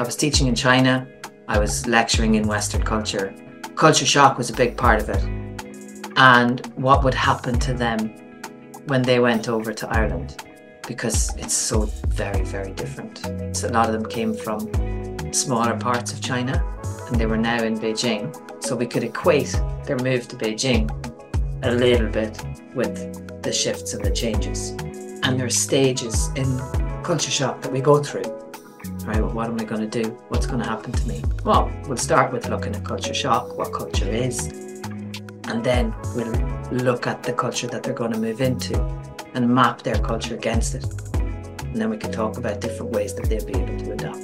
I was teaching in China. I was lecturing in Western culture. Culture shock was a big part of it. And what would happen to them when they went over to Ireland, because it's so very, very different. So a lot of them came from smaller parts of China and they were now in Beijing. So we could equate their move to Beijing a little bit with the shifts and the changes. And there are stages in culture shock that we go through. Right, well, what am I going to do? What's going to happen to me? Well, we'll start with looking at culture shock, what culture is, and then we'll look at the culture that they're going to move into and map their culture against it. And then we can talk about different ways that they'll be able to adapt.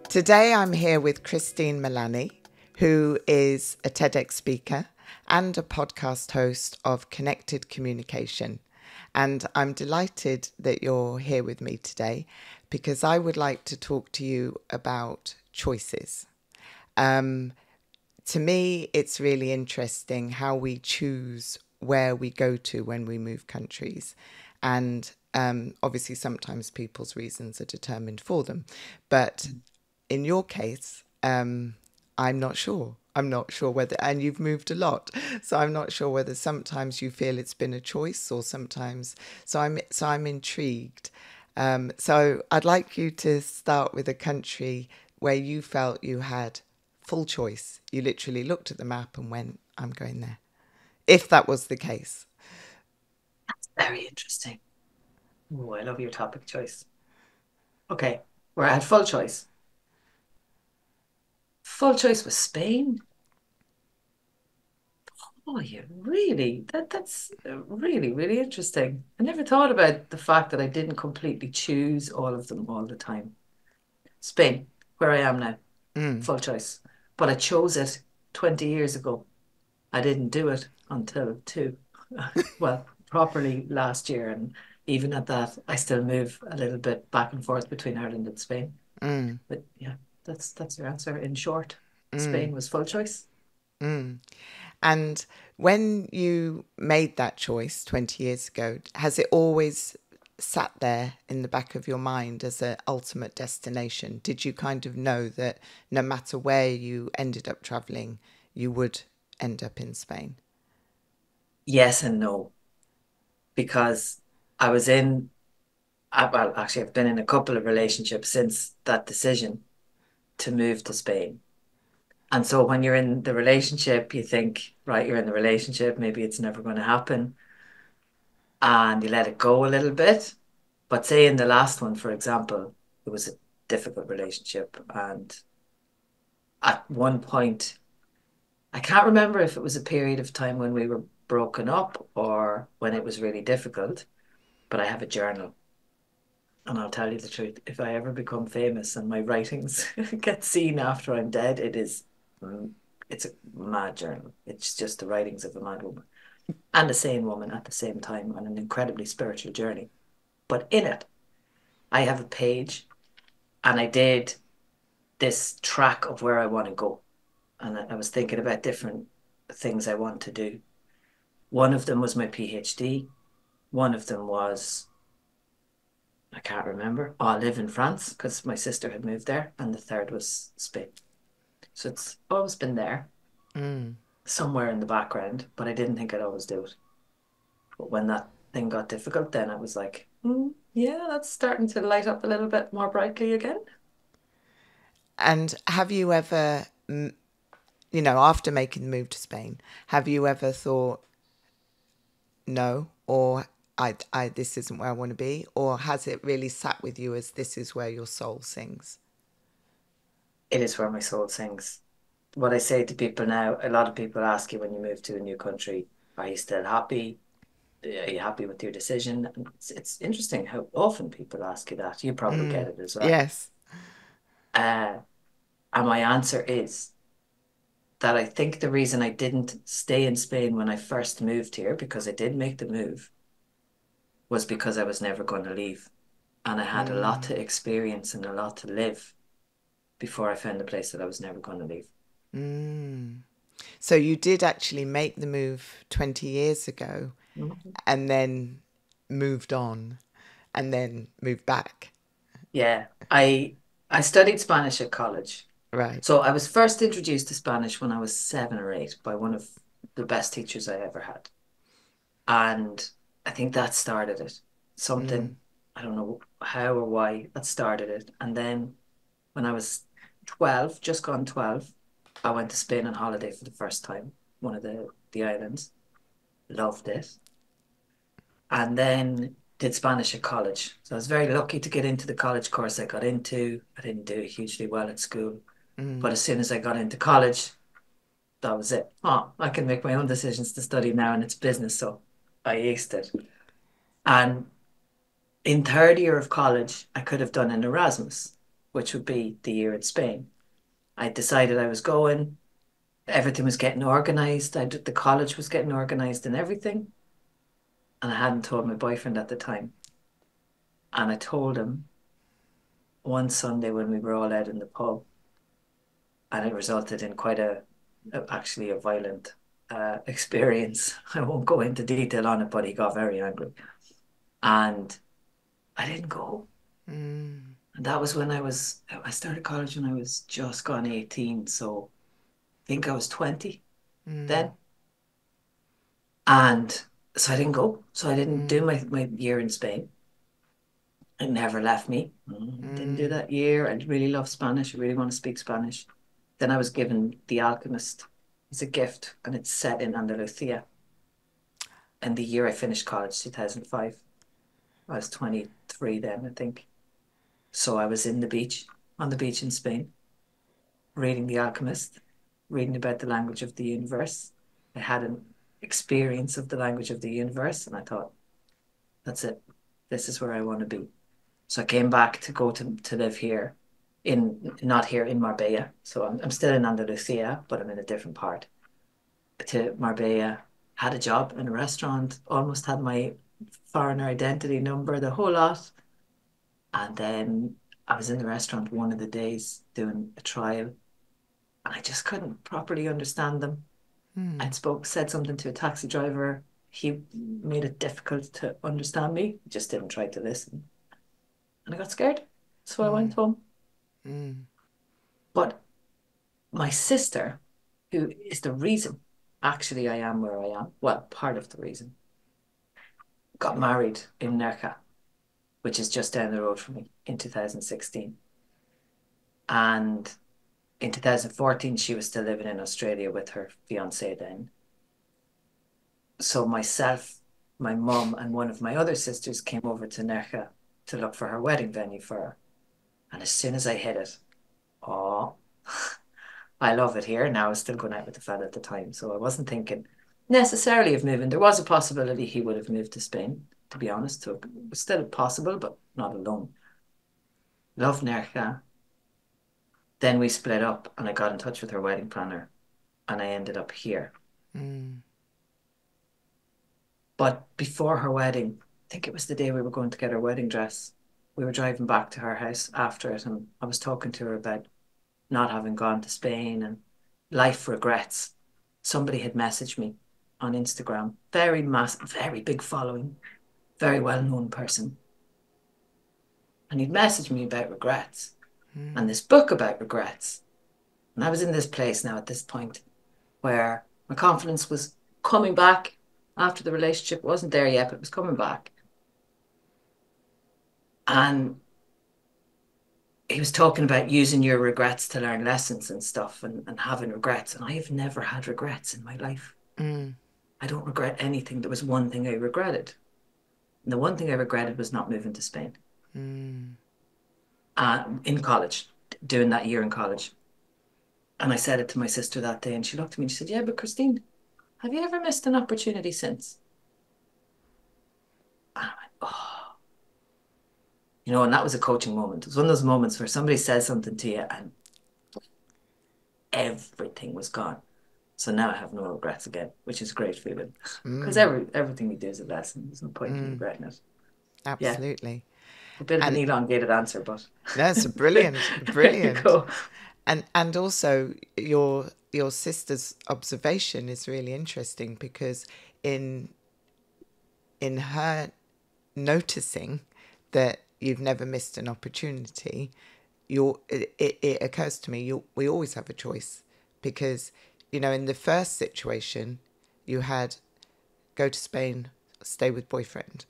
Today I'm here with Christine Mullaney, who is a TEDx speaker and a podcast host of Connected Communication. And I'm delighted that you're here with me today because I would like to talk to you about choices. To me, it's really interesting how we choose where we go to when we move countries. And obviously, sometimes people's reasons are determined for them. But in your case, I'm not sure. I'm not sure whether, and you've moved a lot, so I'm not sure whether sometimes you feel it's been a choice or sometimes. So I'm intrigued. So I'd like you to start with a country where you felt you had full choice. You literally looked at the map and went, "I'm going there," if that was the case. That's very interesting. Oh, I love your topic choice. Okay, where I had full choice. Full choice was Spain. Oh, that's really, really interesting. I never thought about the fact that I didn't completely choose all of them all the time. Spain, where I am now, full choice. But I chose it 20 years ago. I didn't do it until well, properly last year. And even at that, I still move a little bit back and forth between Ireland and Spain. But yeah, that's your answer. In short, Spain was full choice. And when you made that choice 20 years ago, has it always sat there in the back of your mind as an ultimate destination? Did you kind of know that no matter where you ended up traveling, you would end up in Spain? Yes and no, because I was in, well, actually, I've been in a couple of relationships since that decision to move to Spain. And so when you're in the relationship, you think, right, you're in the relationship, maybe it's never going to happen. And you let it go a little bit. But say in the last one, for example, it was a difficult relationship. And at one point, I can't remember if it was a period of time when we were broken up or when it was really difficult, but I have a journal. And I'll tell you the truth, if I ever become famous and my writings get seen after I'm dead, it's a mad journal. It's just the writings of a mad woman and a sane woman at the same time on an incredibly spiritual journey. But in it, I have a page and I did this track of where I want to go. And I was thinking about different things I want to do. One of them was my PhD. One of them was, I can't remember. Oh, I live in France because my sister had moved there. And the third was Spain. So it's always been there, somewhere in the background, but I didn't think I'd always do it. But when that thing got difficult, then I was like, yeah, that's starting to light up a little bit more brightly again. And have you ever, after making the move to Spain, have you ever thought, no, or I this isn't where I want to be? Or has it really sat with you as this is where your soul sings? It is where my soul sings. What I say to people now, a lot of people ask you when you move to a new country, are you still happy? Are you happy with your decision? And it's interesting how often people ask you that. You probably get it as well. Yes. And my answer is that I think the reason I didn't stay in Spain when I first moved here, because I did make the move, was because I was never going to leave. And I had a lot to experience and a lot to live before I found a place that I was never going to leave. So you did actually make the move 20 years ago Mhm. and then moved on and then moved back. Yeah, I studied Spanish at college. Right. So I was first introduced to Spanish when I was 7 or 8 by one of the best teachers I ever had. And I think that started it. Mm, Something, I don't know how or why, that started it. And then when I was 12, just gone 12, I went to Spain on holiday for the first time, one of the islands. Loved it. And then did Spanish at college. So I was very lucky to get into the college course I got into. I didn't do hugely well at school, mm, but as soon as I got into college, that was it. Oh, I can make my own decisions to study now and it's business. So I aced it. And in third year of college, I could have done an Erasmus, which would be the year in Spain. I decided I was going. Everything was getting organized. The college was getting organized and everything. And I hadn't told my boyfriend at the time. And I told him one Sunday when we were all out in the pub, and it resulted in quite actually a violent experience. I won't go into detail on it, but he got very angry, and I didn't go. mm, And that was when I started college when I was just gone 18, so I think I was 20 mm, then, and so I didn't go. So I didn't do mm, my year in Spain. It never left me. Didn't do mm, that year. I really love Spanish. I really want to speak Spanish. Then I was given The Alchemist as a gift, and it's set in Andalusia. And the year I finished college, 2005, I was 23 then, I think. So I was on the beach in Spain, reading The Alchemist, reading about the language of the universe. I had an experience of the language of the universe, and I thought, that's it. This is where I want to be. So I came back to go to live here, in not here in Marbella. So I'm still in Andalusia, but I'm in a different part. To Marbella, had a job in a restaurant, almost had my foreigner identity number, the whole lot. And then I was in the restaurant one of the days doing a trial, and I just couldn't properly understand them. mm, Said something to a taxi driver. He made it difficult to understand me. Just didn't try to listen, and I got scared. So I mm, went home. mm, But my sister, who is the reason actually I am where I am, well, part of the reason, got married in Nerja, which is just down the road from me, in 2016. And in 2014, she was still living in Australia with her fiance then. So myself, my mum, and one of my other sisters came over to Nerja to look for her wedding venue for her. And as soon as I hit it, oh, I love it here. Now I was still going out with the fella at the time. So I wasn't thinking necessarily of moving. There was a possibility he would have moved to Spain, to be honest. So it was still possible, but not alone. Love Nerja. Then we split up and I got in touch with her wedding planner and I ended up here. mm, But before her wedding, I think it was the day we were going to get her wedding dress. We were driving back to her house after it, and I was talking to her about not having gone to Spain and life regrets. Somebody had messaged me on Instagram, very big following, very well known person. And he'd messaged me about regrets and mm, this book about regrets. And I was in this place now at this point where my confidence was coming back after the relationship. It wasn't there yet, but it was coming back. And he was talking about using your regrets to learn lessons and stuff, and having regrets. And I have never had regrets in my life. mm, I don't regret anything. There was one thing I regretted. And the one thing I regretted was not moving to Spain mm, in college, doing that year in college. And I said it to my sister that day, and she looked at me and she said, yeah, but Christine, have you ever missed an opportunity since? And I went, oh, and that was a coaching moment. It was one of those moments where somebody says something to you and everything was gone. So now I have no regrets again, which is a great feeling. Because mm, everything you do is a lesson. There's no point in mm, regretting it. Yeah, absolutely. a bit of an And elongated answer, but that's brilliant, there you brilliant. go. And also your sister's observation is really interesting because in in her noticing that you've never missed an opportunity, it occurs to me we always have a choice, because in the first situation you had go to Spain, stay with boyfriend,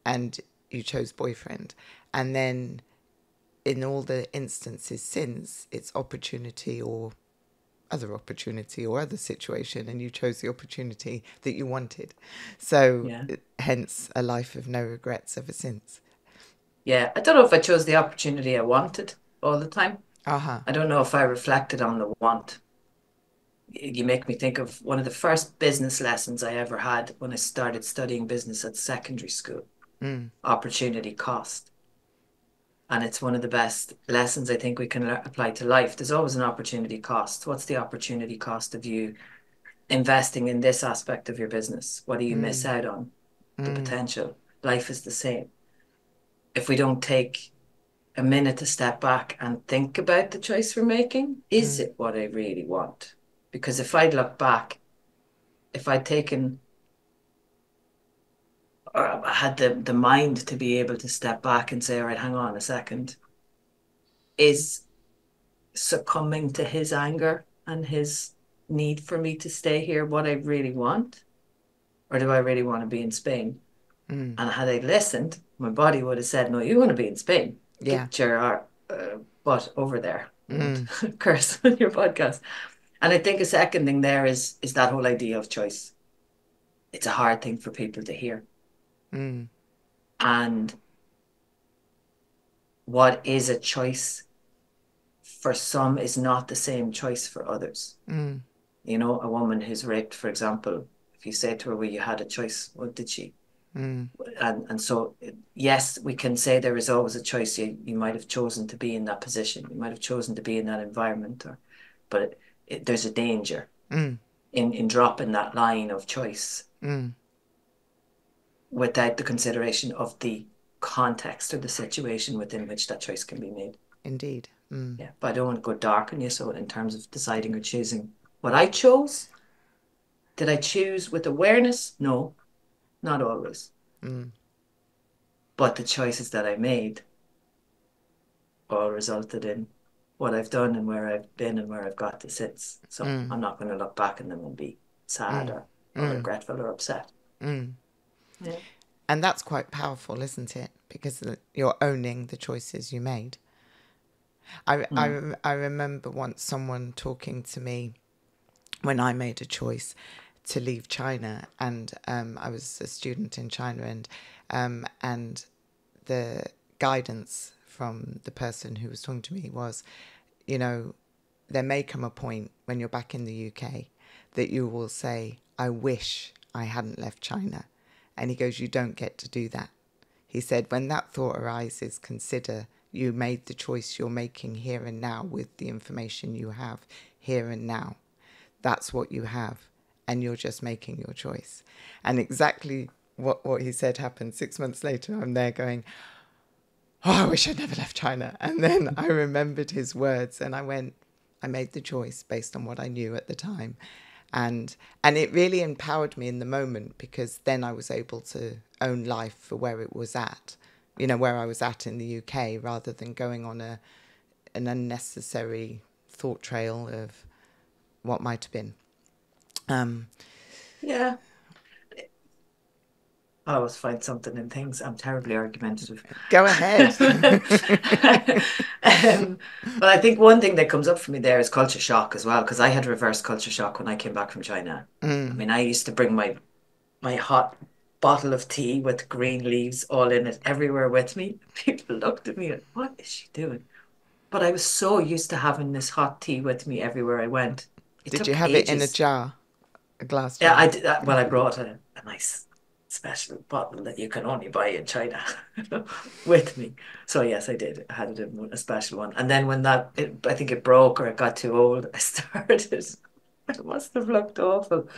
and you chose boyfriend, and then in all the instances since, it's opportunity or other situation, and you chose the opportunity that you wanted. So Yeah. hence a life of no regrets ever since. Yeah. I don't know if I chose the opportunity I wanted all the time. Uh-huh. I don't know if I reflected on the want. You make me think of one of the first business lessons I ever had when I started studying business at secondary school. Mm. Opportunity cost. And it's one of the best lessons I think we can apply to life. There's always an opportunity cost. What's the opportunity cost of you investing in this aspect of your business? What do you miss Mm. out on? The Mm. potential. Life is the same. If we don't take a minute to step back and think about the choice we're making, is Mm. it what I really want? Because if I'd look back, if I'd taken or I had the mind to be able to step back and say, all right, hang on a second, is succumbing to his anger and his need for me to stay here what I really want? Or do I really want to be in Spain? Mm. And had I listened, my body would have said, no, you want to be in Spain. Yeah. Get your butt over there. I won't Mm. curse on your podcast. And I think a second thing there is that whole idea of choice. It's a hard thing for people to hear. Mm. And what is a choice for some is not the same choice for others. Mm. A woman who's raped, for example, if you say to her, well, you had a choice, what did she? Mm. And so, yes, we can say there is always a choice. You might have chosen to be in that position. You might have chosen to be in that environment, but there's a danger Mm. in dropping that line of choice Mm. without the consideration of the context or the situation within which that choice can be made. Indeed. Mm. Yeah, but I don't want to go dark on you. So, in terms of deciding or choosing what I chose, did I choose with awareness? No, not always. Mm. But the choices that I made all resulted in what I've done and where I've been and where I've got to since. So Mm. I'm not going to look back on them and be sad Mm. or Mm. regretful or upset. Mm. Yeah. And that's quite powerful, isn't it? Because you're owning the choices you made. Mm. I remember once someone talking to me when I made a choice to leave China, and I was a student in China, and the guidance from the person who was talking to me was, there may come a point when you're back in the UK that you will say, I wish I hadn't left China. And he goes, you don't get to do that. He said, when that thought arises, consider you made the choice you're making here and now with the information you have here and now. That's what you have, and you're just making your choice. And exactly what he said happened 6 months later. I'm there going, oh, I wish I'd never left China. And then I remembered his words and I went, I made the choice based on what I knew at the time. And it really empowered me in the moment, because then I was able to own life for where it was at, where I was at in the UK, rather than going on an unnecessary thought trail of what might have been. Yeah. I always find something in things. I'm terribly argumentative. Go ahead. But I think one thing that comes up for me there is culture shock as well, because I had reverse culture shock when I came back from China. I mean, I used to bring my hot bottle of tea with green leaves all in it everywhere with me. People looked at me like, what is she doing? But I was so used to having this hot tea with me everywhere I went. It Did you took have it in a ages. jar, a glass Yeah, jar? I did that. Well, I brought a nice special bottle that you can only buy in China with me. So yes, I did. I had it in a special one. And then when I think it broke or it got too old, I started. It must have looked awful.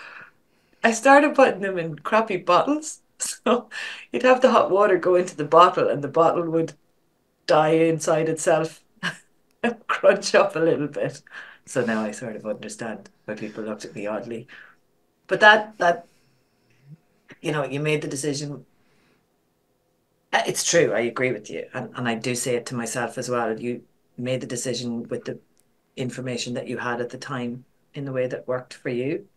I started putting them in crappy bottles. So you'd have the hot water go into the bottle, and the bottle would die inside itself and crunch up a little bit. So now I sort of understand why people looked at me oddly. But that you made the decision. It's true. I agree with you. And I do say it to myself as well. You made the decision with the information that you had at the time in the way that worked for you.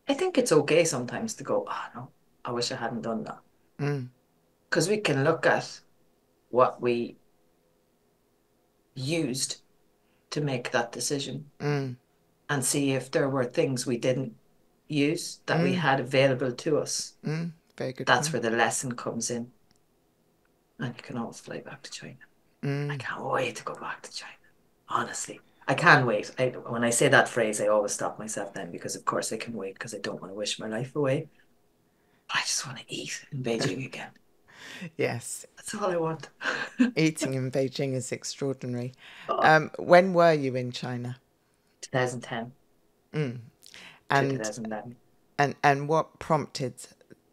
I think it's okay sometimes to go, oh no, I wish I hadn't done that. Mm, Because we can look at what we used to make that decision mm, and see if there were things we didn't use that we mm, had available to us. mm. Very good That's point. where the lesson comes in. And you can always fly back to China. I Mm. can't wait to go back to China. Honestly, I can't wait. When I say that phrase, I always stop myself then because, of course, I can wait because I don't want to wish my life away. But I just want to eat in Beijing again. Yes, That's all I want. eating in Beijing is extraordinary. Oh, When were you in China? 2010 Mm. to And 2011. and what prompted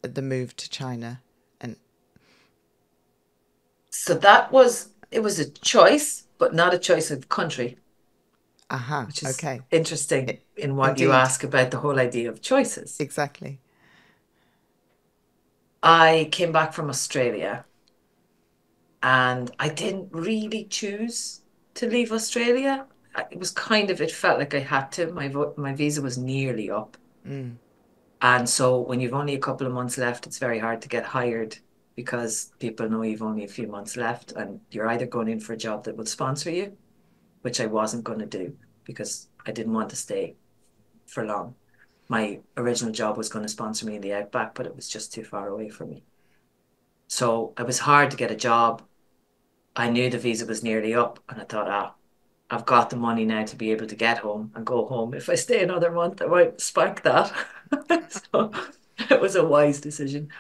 the move to China? And So it was a choice, but not a choice of country, aha, which is okay, interesting in what you indeed, ask about the whole idea of choices. exactly. I came back from Australia and I didn't really choose to leave Australia. It was it felt like I had to. My visa was nearly up. Mm, And so when you've only a couple of months left, it's very hard to get hired because people know you've only a few months left and you're either going in for a job that would sponsor you, which I wasn't going to do because I didn't want to stay for long. My original job was going to sponsor me in the Outback, but it was just too far away from me. So it was hard to get a job. I knew the visa was nearly up, and I thought, I've got the money now to be able to get home and go home. If I stay another month, I might spike that. So it was a wise decision.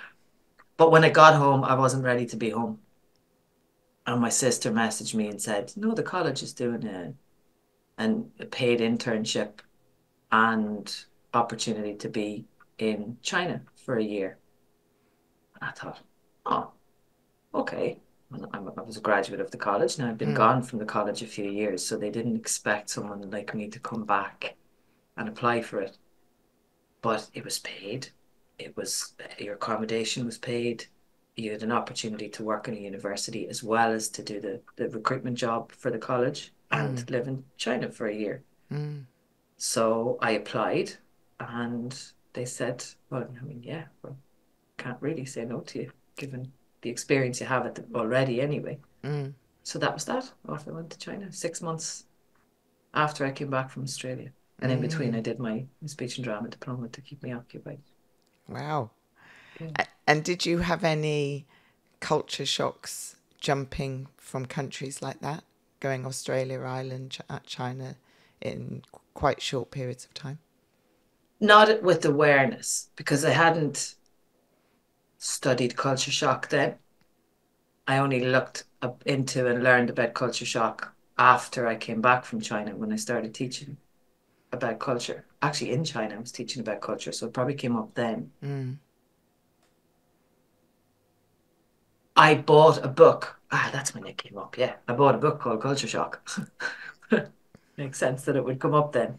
But when I got home, I wasn't ready to be home. And my sister messaged me and said, no, the college is doing a paid internship and opportunity to be in China for a year. And I thought, oh, okay. I was a graduate of the college. Now I've been mm, gone from the college a few years, so they didn't expect someone like me to come back and apply for it. But it was paid. It was your accommodation was paid. You had an opportunity to work in a university as well as to do the recruitment job for the college and mm, live in China for a year. mm, So I applied and they said, well, I mean, yeah, well, can't really say no to you given the experience you have already anyway. mm, So that was that. Off I went to China 6 months after I came back from Australia. And in between, I mm. did my speech and drama diploma to keep me occupied. Wow. Yeah. And did you have any culture shocks jumping from countries like that, going Australia, Ireland, China in quite short periods of time? Not with awareness, because I hadn't studied culture shock then. I only looked up into and learned about culture shock after I came back from China when I started teaching about culture. Actually, in China, I was teaching about culture, so it probably came up then. Mm, I bought a book. That's when it came up. Yeah, I bought a book called Culture Shock. Makes sense that it would come up then.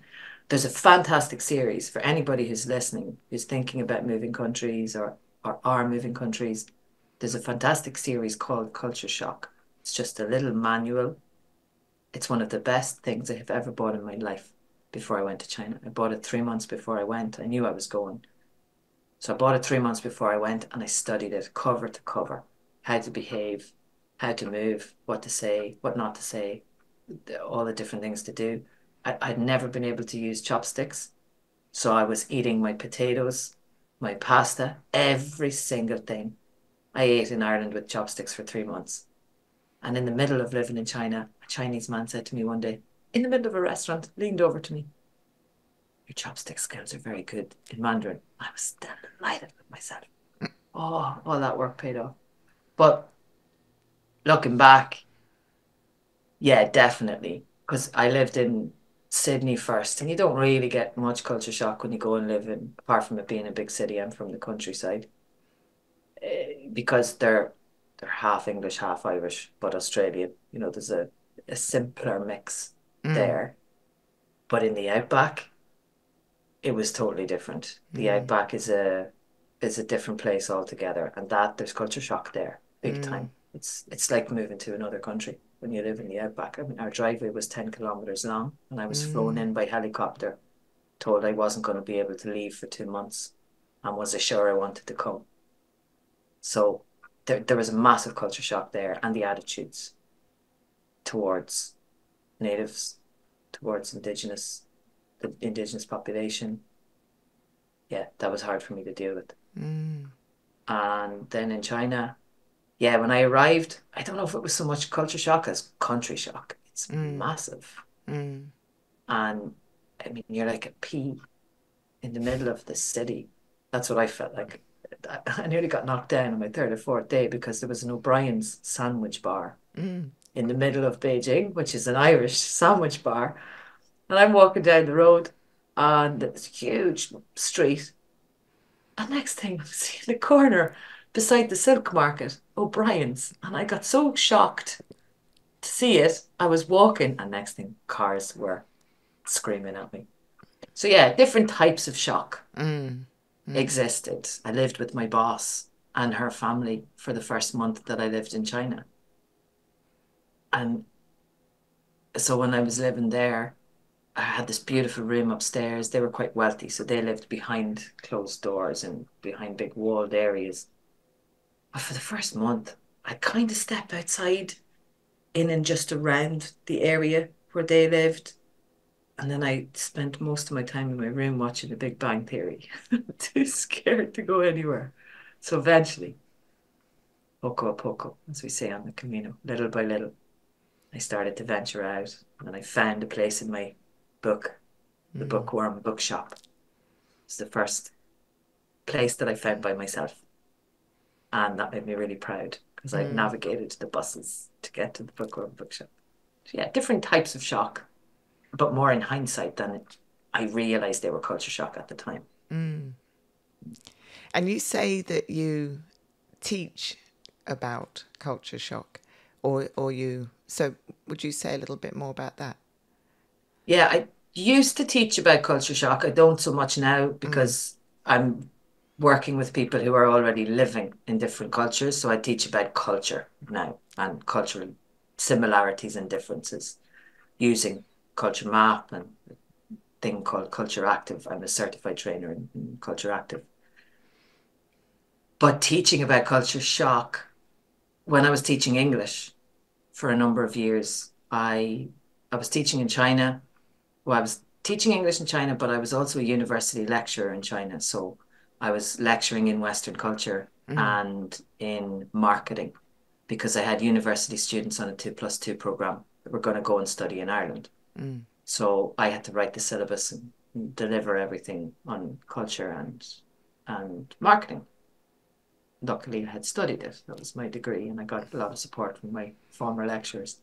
There's a fantastic series for anybody who's listening, who's thinking about moving countries or are moving countries. There's a fantastic series called Culture Shock. It's just a little manual. It's one of the best things I have ever bought in my life before I went to China. I bought it 3 months before I went. I knew I was going. So I bought it 3 months before I went and I studied it cover to cover. How to behave, how to move, what to say, what not to say, all the different things to do. I'd never been able to use chopsticks. So I was eating my potatoes, my pasta, every single thing I ate in Ireland with chopsticks for 3 months. And in the middle of living in China, a Chinese man said to me one day, in the middle of a restaurant, leaned over to me, your chopstick skills are very good in Mandarin. I was delighted with myself. Oh, all that work paid off. But looking back, yeah, definitely. Because I lived in Sydney first, and you don't really get much culture shock when you go and live in, apart from it being a big city. I'm from the countryside, because they're half English, half Irish, but Australian. There's a simpler mix mm, there. But in the outback, it was totally different. The mm, outback is a is a different place altogether, and that there's culture shock there, big time. It's like moving to another country when you live in the outback. I mean, our driveway was 10 kilometers long, and I was flown in by helicopter, told I wasn't going to be able to leave for 2 months, and was assured I wanted to come. So there was a massive culture shock there, and the attitudes towards natives, towards the indigenous population. Yeah, that was hard for me to deal with. And then in China, yeah, when I arrived, I don't know if it was so much culture shock as country shock. It's massive. And I mean, you're like a pea in the middle of the city. That's what I felt like. I nearly got knocked down on my third or fourth day because there was an O'Brien's sandwich bar in the middle of Beijing, which is an Irish sandwich bar. And I'm walking down the road on this huge street. And next thing, I see in the corner beside the silk market, O'Brien's. And I got so shocked to see it. I was walking, and next thing, cars were screaming at me. So, yeah, different types of shock existed. I lived with my boss and her family for the first month that I lived in China. And so when I was living there, I had this beautiful room upstairs. They were quite wealthy, so they lived behind closed doors and behind big walled areas. But for the first month, I kind of stepped outside in and just around the area where they lived. And then I spent most of my time in my room watching The Big Bang Theory. Too scared to go anywhere. So eventually, poco a poco, as we say on the Camino, little by little, I started to venture out, and I found a place in my book, the Bookworm Bookshop. It's the first place that I found by myself. And that made me really proud because I navigated the buses to get to the Bookworm Bookshop. So yeah, different types of shock, but more in hindsight than I realized they were culture shock at the time. And you say that you teach about culture shock, or you, so would you say a little bit more about that? Yeah, I used to teach about culture shock. I don't so much now because I'm working with people who are already living in different cultures. So I teach about culture now and cultural similarities and differences using Culture Map and a thing called Culture Active. I'm a certified trainer in Culture Active. But teaching about culture shock, when I was teaching English for a number of years, I was teaching in China. Well, I was teaching English in China, but I was also a university lecturer in China. So I was lecturing in Western culture and in marketing because I had university students on a 2+2 program that were going to go and study in Ireland. So I had to write the syllabus and deliver everything on culture and marketing. Luckily, I had studied it. That was my degree, and I got a lot of support from my former lecturers.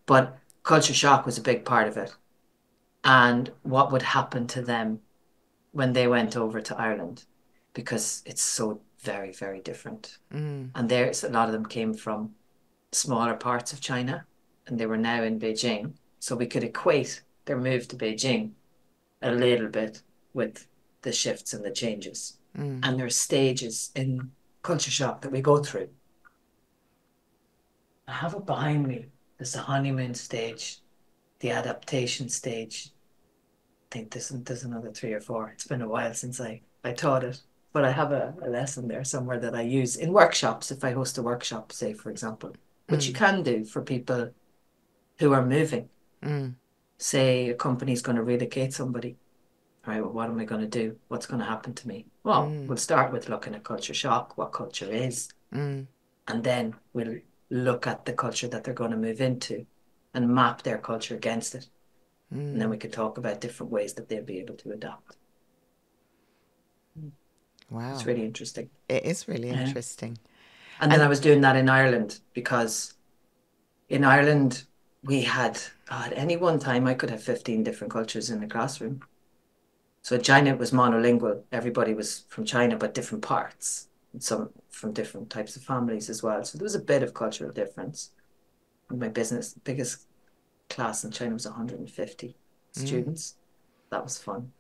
But culture shock was a big part of it. And what would happen to them when they went over to Ireland, because it's so very, very different. And there's a lot of them came from smaller parts of China, and they were now in Beijing. So we could equate their move to Beijing a little bit with the shifts and the changes. And there are stages in culture shock that we go through. I have it behind me. There's the honeymoon stage, the adaptation stage. I think there's another 3 or 4. It's been a while since I taught it, but I have a lesson there somewhere that I use in workshops if I host a workshop, say, for example, which you can do for people who are moving. Say a company's going to relocate somebody. All right, well, what am I going to do? What's going to happen to me? Well, we'll start with looking at culture shock, what culture is, and then we'll look at the culture that they're going to move into and map their culture against it. And then we could talk about different ways that they'll be able to adapt. Wow. It's really interesting. It is really interesting. And then I was doing that in Ireland because in Ireland we had, at any one time, I could have 15 different cultures in the classroom. So China was monolingual. Everybody was from China, but different parts, and some from different types of families as well. So there was a bit of cultural difference. My biggest class in China was 150 students. That was fun.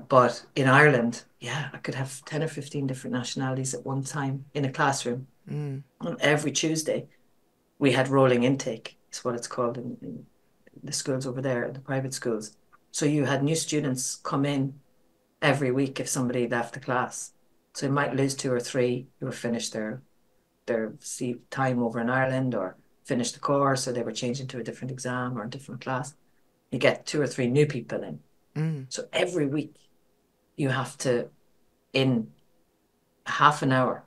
But in Ireland, yeah, I could have 10 or 15 different nationalities at one time in a classroom. Mm. And every Tuesday, we had rolling intake, is what it's called in the schools over there, the private schools. So you had new students come in every week if somebody left the class. So you might lose two or three who have finished their time over in Ireland or finished the course, or they were changing to a different exam or a different class. You get two or three new people in. Mm. So every week you have to, in half an hour,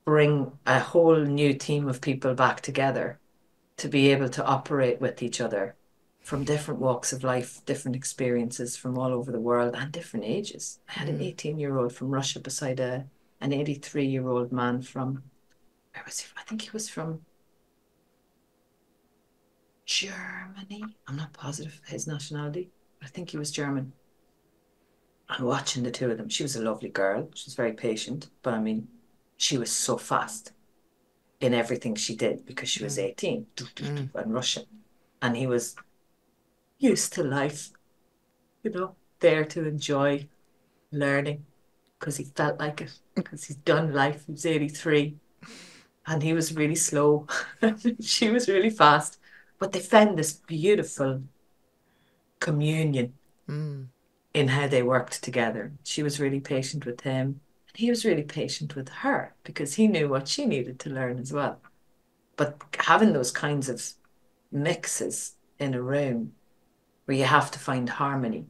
bring a whole new team of people back together to be able to operate with each other from different walks of life, different experiences from all over the world and different ages. I had an 18-year-old from Russia beside an 83-year-old man from, where was he? I think he was from Germany. I'm not positive his nationality, but I think he was German. And watching the two of them, she was a lovely girl. She was very patient, but I mean, she was so fast in everything she did because she was 18 and Russian. And he was used to life, there to enjoy learning because he felt like it, because he's done life. He was 83 and he was really slow. She was really fast. But they found this beautiful communion Mm. in how they worked together. She was really patient with him, and he was really patient with her because he knew what she needed to learn as well. But having those kinds of mixes in a room where you have to find harmony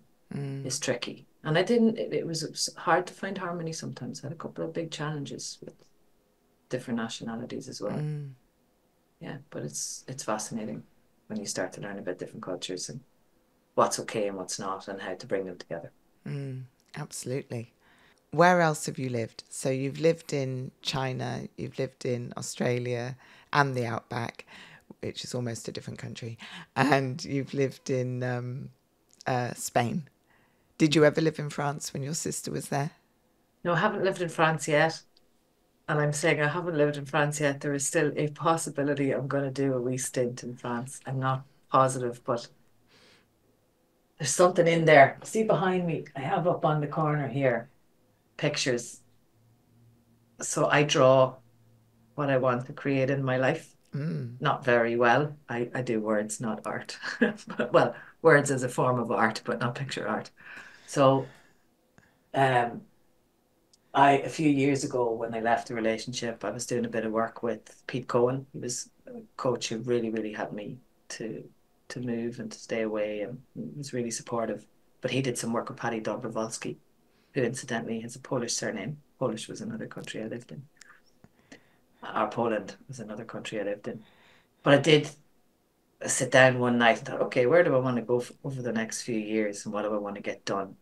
is tricky. And it was hard to find harmony sometimes. I had a couple of big challenges with different nationalities as well. Mm. Yeah, but it's fascinating when you start to learn about different cultures and what's okay and what's not and how to bring them together. Mm. Absolutely. Where else have you lived? So you've lived in China, you've lived in Australia and the Outback, which is almost a different country, and you've lived in Spain. Did you ever live in France when your sister was there? No, I haven't lived in France yet. And I'm saying I haven't lived in France yet. There is still a possibility I'm going to do a wee stint in France. I'm not positive, but there's something in there. See behind me, I have up on the corner here pictures. So I draw what I want to create in my life. Mm. Not very well. I do words, not art. But, well, words as a form of art, but not picture art. So um, a few years ago when I left the relationship, I was doing a bit of work with Pete Cohen. He was a coach who really, really helped me to move and to stay away and was really supportive. But he did some work with Paddy Dobrowolski, who incidentally has a Polish surname. Polish was another country I lived in. Or Poland was another country I lived in. But I did sit down one night and thought, okay, where do I want to go over the next few years and what do I want to get done?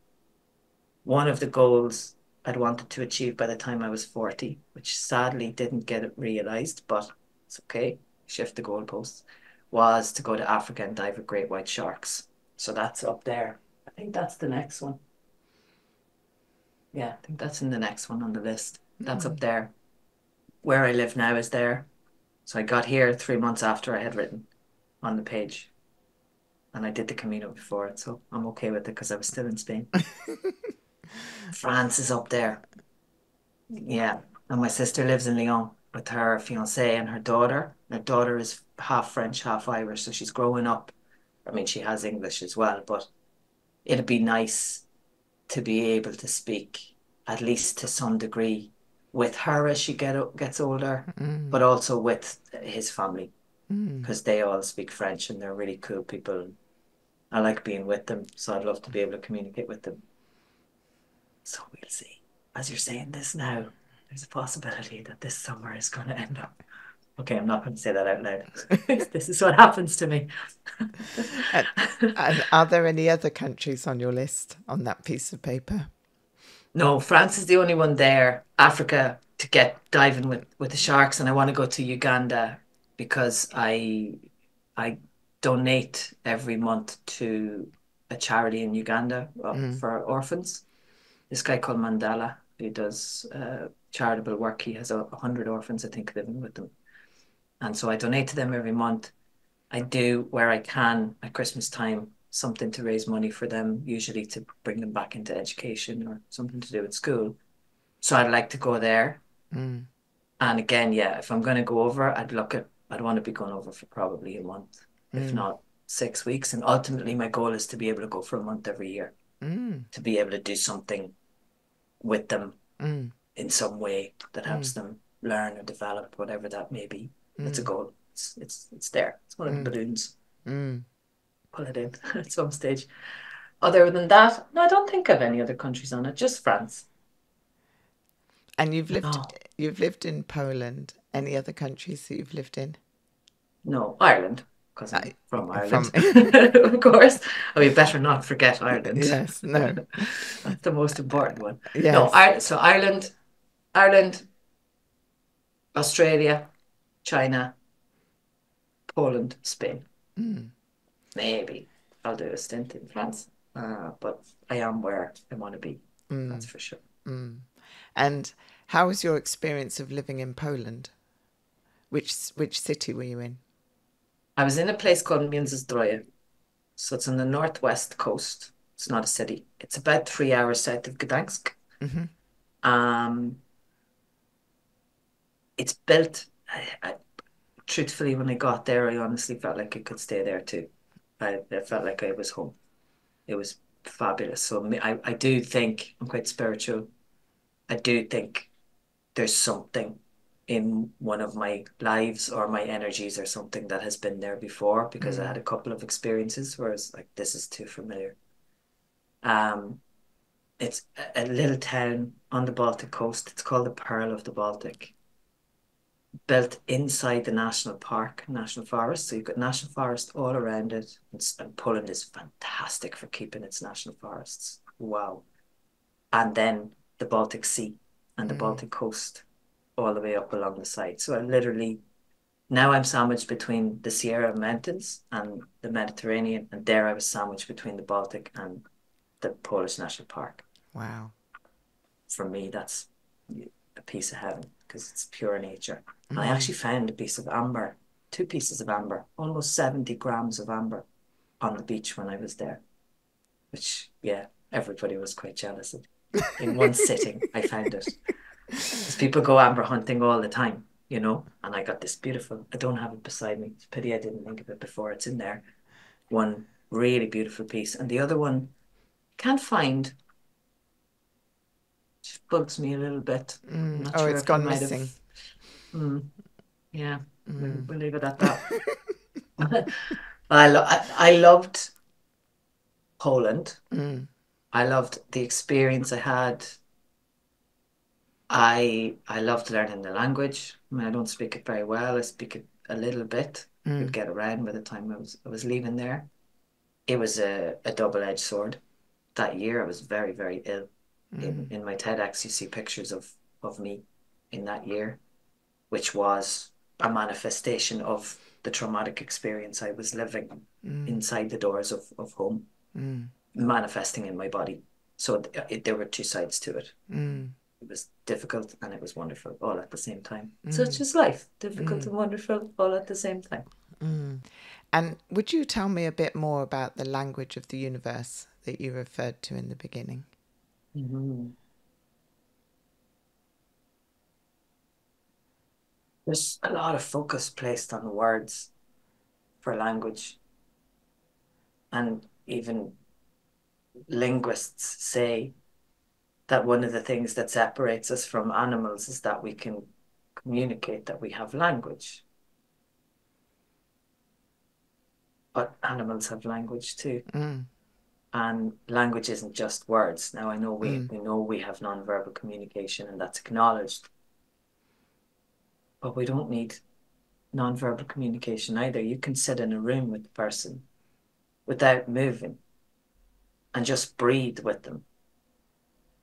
One of the goals I'd wanted to achieve by the time I was 40, which sadly didn't get it realized, but it's okay, shift the goalposts, was to go to Africa and dive with great white sharks. So that's up there. I think that's the next one. Yeah, I think that's in the next one on the list. That's up there. Where I live now is there. So I got here 3 months after I had written on the page. And I did the Camino before it, so I'm okay with it because I was still in Spain. France is up there. Yeah. And my sister lives in Lyon with her fiance and her daughter. Her daughter is half French, half Irish, so she's growing up. I mean, she has English as well, but it'd be nice to be able to speak, at least to some degree, with her as she gets older, but also with his family, because they all speak French and they're really cool people. I like being with them, so I'd love to be able to communicate with them. So we'll see. As you're saying this now, there's a possibility that this summer is going to end up. Okay, I'm not going to say that out loud. This is what happens to me. And, and are there any other countries on your list on that piece of paper? No, France is the only one there. Africa to get diving with the sharks, and I want to go to Uganda because I donate every month to a charity in Uganda for orphans. This guy called Mandela, who does charitable work. He has 100 orphans, I think, living with them. And so I donate to them every month. I do where I can at Christmas time something to raise money for them, usually to bring them back into education or something to do with school. So I'd like to go there. Mm. And again, yeah, if I'm going to go over, I'd want to be going over for probably a month, if Mm. not 6 weeks. And ultimately, my goal is to be able to go for a month every year, Mm. to be able to do something with them Mm. in some way that helps Mm. them learn or develop, whatever that may be. It's a Mm. goal. It's there. It's one of the Mm. balloons. Mm. Pull it in at some stage. Other than that, no, I don't think of any other countries on it. Just France. And No, you've lived in Poland. Any other countries that you've lived in? no, Ireland, because I'm from From Ireland, of course. I mean, better not forget Ireland. yes, no, That's the most important one. No, yes. So Ireland, Australia, China, Poland, Spain. Mm. Maybe I'll do a stint in France, but I am where I want to be. That's Mm. for sure. Mm. And how was your experience of living in Poland? Which city were you in? I was in a place called Międzyzdroje, so it's on the northwest coast. It's not a city. It's about 3 hours south of Gdansk. Mm-hmm. Um, it's built. Truthfully, when I got there, I honestly felt like I could stay there too. I felt like I was home. It was fabulous. So I do think I'm quite spiritual. I do think there's something in one of my lives or my energies or something that has been there before because I Mm. had a couple of experiences where it's like this is too familiar. Um, it's a little town on the Baltic coast. It's called the Pearl of the Baltic, built inside the national park, national forest. So you've got national forest all around it. And Poland is fantastic for keeping its national forests. Wow. And then the Baltic Sea and the Mm. Baltic coast all the way up along the side. So I literally now I'm sandwiched between the Sierra Mountains and the Mediterranean, and there I was sandwiched between the Baltic and the Polish National Park. Wow. For me, that's a piece of heaven because it's pure nature. And I Mm. actually found a piece of amber, two pieces of amber, almost 70 grams of amber on the beach when I was there, which, yeah, everybody was quite jealous of. In one sitting, I found it. Because people go amber hunting all the time, and I got this beautiful, I don't have it beside me. It's a pity I didn't think of it before. It's in there. One really beautiful piece. And the other one, can't find, just bugs me a little bit. I'm Mm. not Oh, sure it's if I gone might have. missing. Yeah, Mm. we'll leave it at that. I loved Poland. Mm. I loved the experience I had. I loved learning the language. I mean, I don't speak it very well. I speak it a little bit. Could Mm. get around by the time I was leaving there. It was a double-edged sword. That year I was very, very ill. Mm. In my TEDx, you see pictures of me in that year, which was a manifestation of the traumatic experience I was living Mm. inside the doors of home, Mm. manifesting in my body. So there were two sides to it. Mm. It was difficult and it was wonderful all at the same time. So it's Mm. just life, difficult Mm. and wonderful all at the same time. Mm. And would you tell me a bit more about the language of the universe that you referred to in the beginning? Mm-hmm. There's a lot of focus placed on words for language, and even linguists say that one of the things that separates us from animals is that we can communicate, that we have language. But animals have language too. Mm. And language isn't just words. Now I know Mm. we know we have nonverbal communication and that's acknowledged, but we don't need nonverbal communication either. You can sit in a room with the person without moving and just breathe with them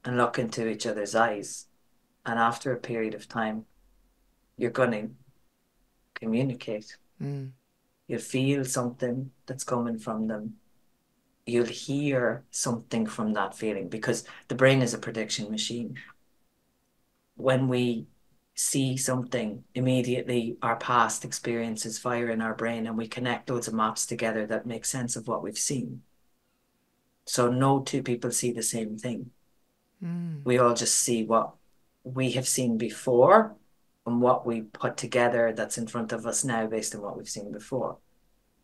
and look into each other's eyes. And after a period of time, you're going to communicate. Mm. You'll feel something that's coming from them. You'll hear something from that feeling because the brain is a prediction machine. When we see something, immediately our past experiences fire in our brain and we connect loads of maps together that make sense of what we've seen. So no two people see the same thing. We all just see what we have seen before and what we put together that's in front of us now based on what we've seen before.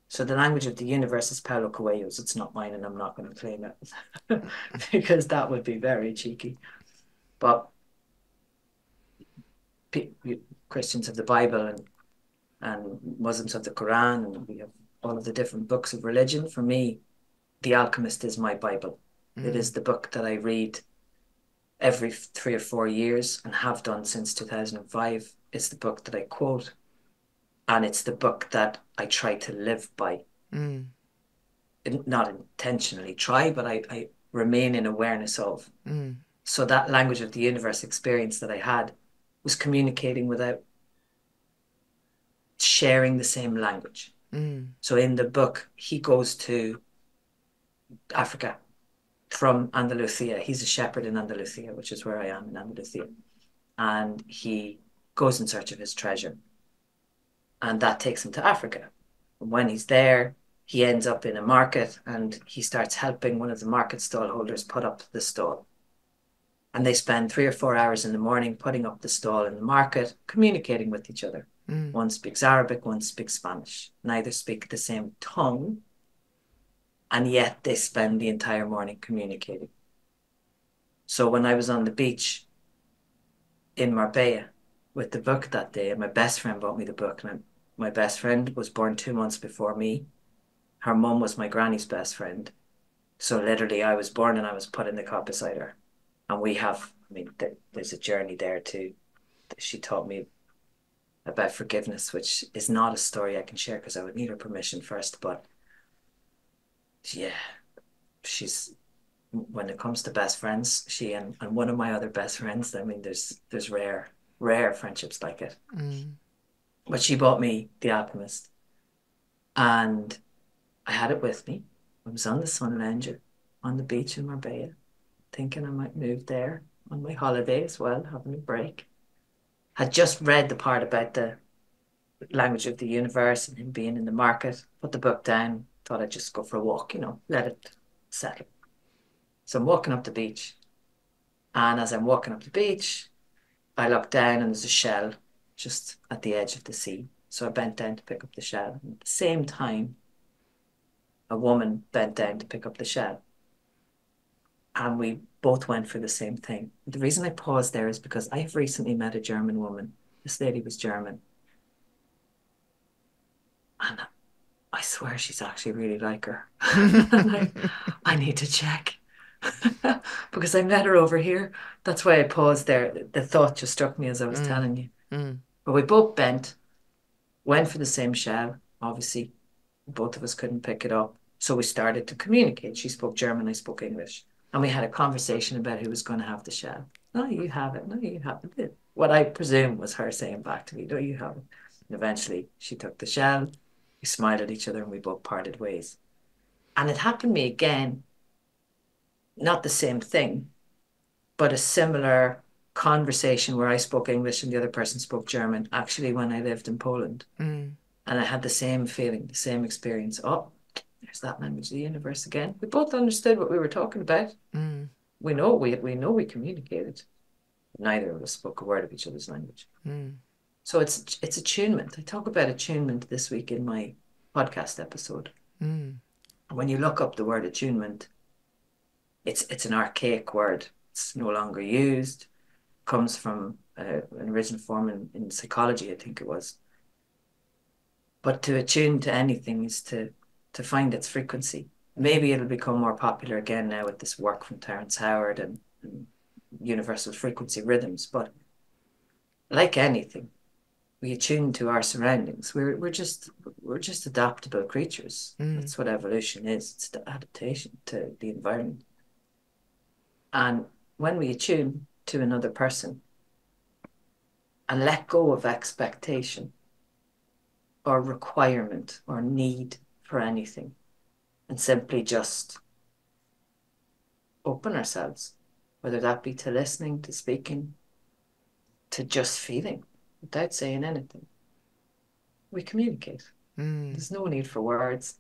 So the language of the universe is Paulo Coelho's. It's not mine, and I'm not going to claim it because that would be very cheeky. But Christians have the Bible, and Muslims have the Quran, and we have all of the different books of religion. For me, The Alchemist is my Bible. It is the book that I read every 3 or 4 years and have done since 2005. It's the book that I quote, and it's the book that I try to live by. Not intentionally try, but I remain in awareness of. So that language of the universe experience that I had was communicating without sharing the same language. So in the book, he goes to Africa from Andalusia. He's a shepherd in Andalusia, which is where I am in Andalusia. And he goes in search of his treasure. And that takes him to Africa. And when he's there, he ends up in a market and he starts helping one of the market stall holders put up the stall. And they spend 3 or 4 hours in the morning putting up the stall in the market, communicating with each other. One speaks Arabic, one speaks Spanish. Neither speak the same tongue, and yet they spend the entire morning communicating. So when I was on the beach in Marbella with the book that day, and my best friend bought me the book, and my best friend was born 2 months before me. Her mum was my granny's best friend. So literally I was born and I was put in the cot beside her. And we have, I mean, there's a journey there too. She taught me about forgiveness, which is not a story I can share because I would need her permission first. But yeah, she's, when it comes to best friends, she and one of my other best friends, I mean, there's rare friendships like it. But she bought me The Alchemist, and I had it with me. I was on the Sun Lounger on the beach in Marbella, thinking I might move there on my holiday as well, having a break. Had just read the part about the language of the universe and him being in the market, put the book down, thought I'd just go for a walk, let it settle. So I'm walking up the beach. And as I'm walking up the beach, I look down and there's a shell just at the edge of the sea. So I bent down to pick up the shell. And at the same time, a woman bent down to pick up the shell. And we both went for the same thing. The reason I paused there is because I have recently met a German woman. This lady was German. And I swear she's actually really like her. And I need to check. Because I met her over here. That's why I paused there. The thought just struck me as I was telling you. But we both bent, went for the same shell. Obviously, both of us couldn't pick it up. So we started to communicate. She spoke German, I spoke English. And we had a conversation about who was going to have the shell. No, you have it. No, you have it. What I presume was her saying back to me, no, you have it. And eventually she took the shell. We smiled at each other and we both parted ways. And it happened to me again, not the same thing, but a similar conversation where I spoke English and the other person spoke German, actually when I lived in Poland. And I had the same feeling, the same experience. Oh, there's that language of the universe again. We both understood what we were talking about. We know we communicated. Neither of us spoke a word of each other's language. So it's attunement. I talk about attunement this week in my podcast episode. When you look up the word attunement, it's an archaic word. It's no longer used. Comes from an original form in psychology, I think it was. But to attune to anything is to find its frequency. Maybe it'll become more popular again now with this work from Terence Howard and universal frequency rhythms. But like anything, we attune to our surroundings. We're just adaptable creatures. That's what evolution is. It's the adaptation to the environment. And when we attune to another person and let go of expectation or requirement or need for anything and simply just open ourselves, whether that be to listening, to speaking, to just feeling without saying anything, we communicate. There's no need for words.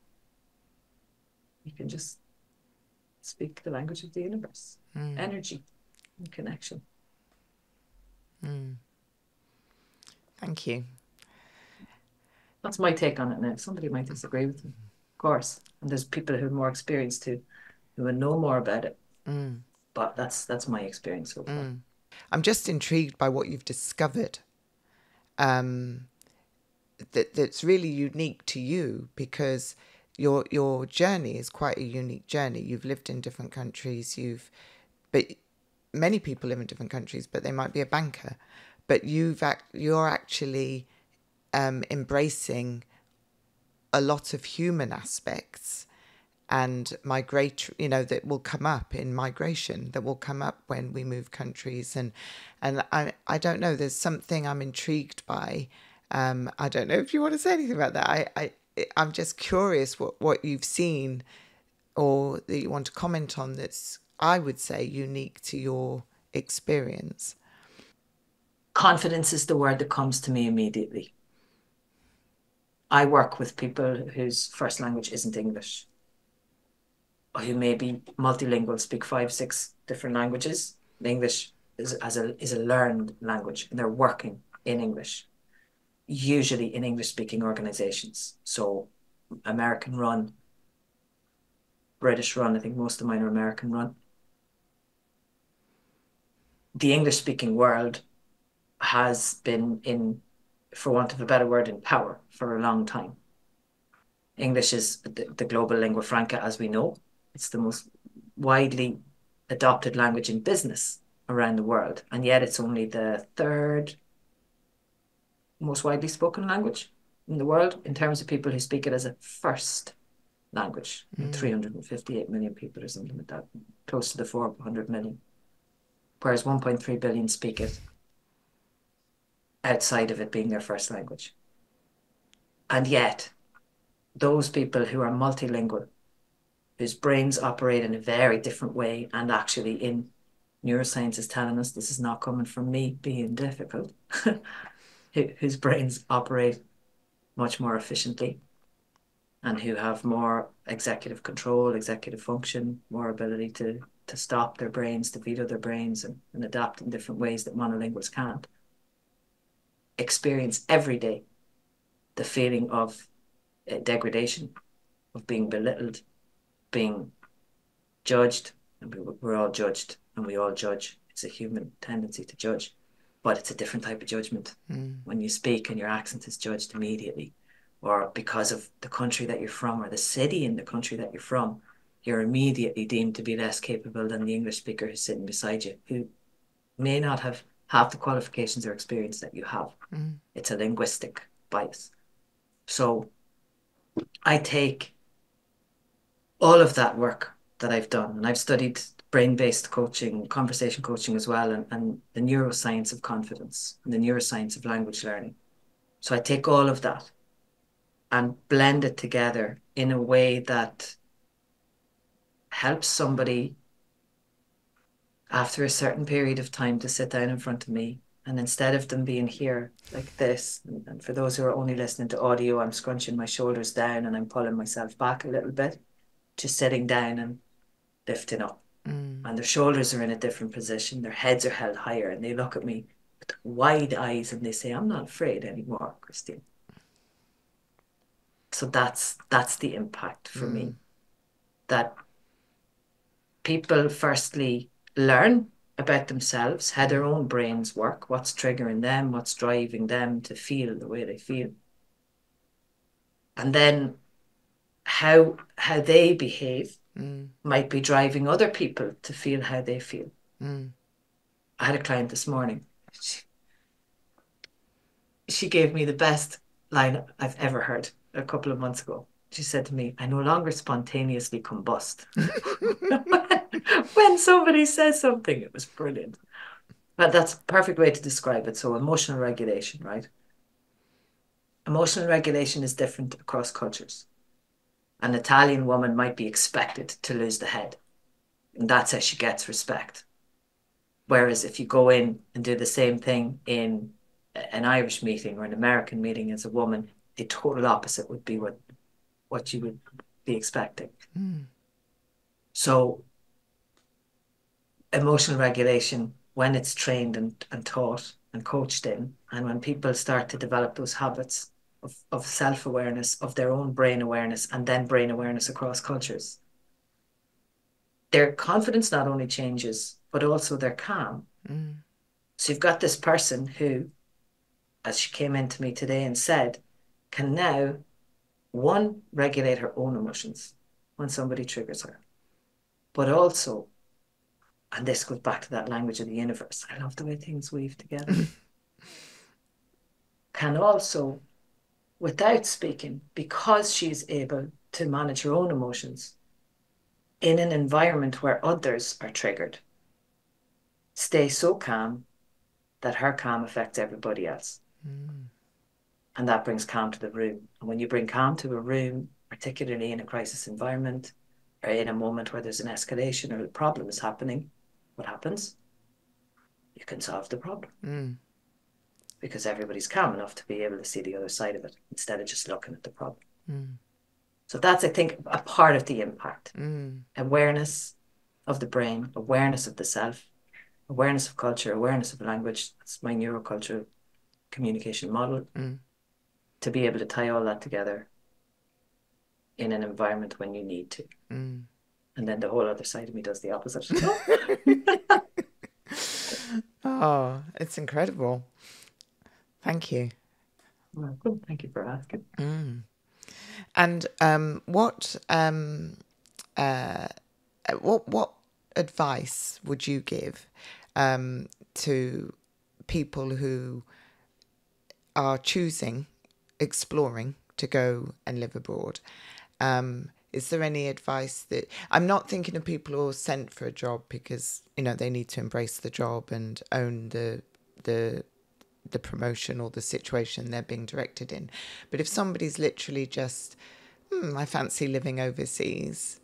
You can just speak the language of the universe, energy and connection. Thank you. That's my take on it now. Somebody might disagree with me, of course. And there's people who are more experienced who will know more about it. But that's my experience so far. I'm just intrigued by what you've discovered. That's really unique to you, because your journey is quite a unique journey. You've lived in different countries. But many people live in different countries, but they might be a banker. But you're actually embracing a lot of human aspects and that will come up in migration, that will come up when we move countries. And I don't know, there's something I'm intrigued by. I don't know if you want to say anything about that. I'm just curious what you've seen or that you want to comment on that's, I would say, unique to your experience. Confidence is the word that comes to me immediately. I work with people whose first language isn't English, or who may be multilingual, speak 5, 6 different languages. English is a learned language, and they're working in English, usually in English-speaking organizations. So American run, British run, I think most of mine are American run. The English-speaking world has been in, for want of a better word, in power for a long time. English is the global lingua franca, as we know. It's the most widely adopted language in business around the world, and yet it's only the third most widely spoken language in the world in terms of people who speak it as a first language. 358 million people or something like that, close to the 400 million, whereas 1.3 billion speak it outside of it being their first language. And yet, those people who are multilingual, whose brains operate in a very different way, and actually in neuroscience is telling us, this is not coming from me being difficult, whose brains operate much more efficiently and who have more executive control, executive function, more ability to stop their brains, to veto their brains and adapt in different ways that monolinguals can't, experience every day the feeling of degradation, of being belittled, being judged. And we're all judged, and we all judge. It's a human tendency to judge, but it's a different type of judgment. When you speak and your accent is judged immediately, or because of the country that you're from or the city in the country that you're from, you're immediately deemed to be less capable than the English speaker who's sitting beside you, who may not have half the qualifications or experience that you have. It's a linguistic bias. So I take all of that work that I've done, and I've studied brain-based coaching, conversation coaching as well, and the neuroscience of confidence and the neuroscience of language learning. So I take all of that and blend it together in a way that helps somebody after a certain period of time to sit down in front of me, and instead of them being here like this, and for those who are only listening to audio, I'm scrunching my shoulders down and I'm pulling myself back a little bit, just sitting down and lifting up. And their shoulders are in a different position, their heads are held higher, and they look at me with wide eyes and they say, I'm not afraid anymore, Christine. So that's the impact for me, that people firstly learn about themselves, how their own brains work, what's triggering them, what's driving them to feel the way they feel, and then how they behave might be driving other people to feel how they feel. I had a client this morning. She gave me the best line I've ever heard a couple of months ago. She said to me, I no longer spontaneously combust. When somebody says something, it was brilliant. But that's a perfect way to describe it. So emotional regulation, right? Emotional regulation is different across cultures. An Italian woman might be expected to lose the head, and that's how she gets respect. Whereas if you go in and do the same thing in an Irish meeting or an American meeting as a woman, the total opposite would be what you would be expecting. So emotional regulation, when it's trained and taught and coached in, and when people start to develop those habits of self-awareness, of their own brain awareness, and then brain awareness across cultures, their confidence not only changes, but also their calm. So you've got this person who, as she came in to me today and said, can now, one, regulate her own emotions when somebody triggers her, but also, and this goes back to that language of the universe, I love the way things weave together, can also, without speaking, because she's able to manage her own emotions in an environment where others are triggered, stay so calm that her calm affects everybody else. And that brings calm to the room. And when you bring calm to a room, particularly in a crisis environment or in a moment where there's an escalation or a problem is happening, what happens? You can solve the problem. Because everybody's calm enough to be able to see the other side of it instead of just looking at the problem. So that's, I think, a part of the impact. Awareness of the brain, awareness of the self, awareness of culture, awareness of language. That's my neurocultural communication model. To be able to tie all that together in an environment when you need to. And then the whole other side of me does the opposite. Oh, it's incredible. Thank you. Welcome. Thank you for asking. And what advice would you give to people who are exploring to go and live abroad? Is there any advice that, I'm not thinking of people who are sent for a job because, you know, they need to embrace the job and own the promotion or the situation they're being directed in. But if somebody's literally just, I fancy living overseas,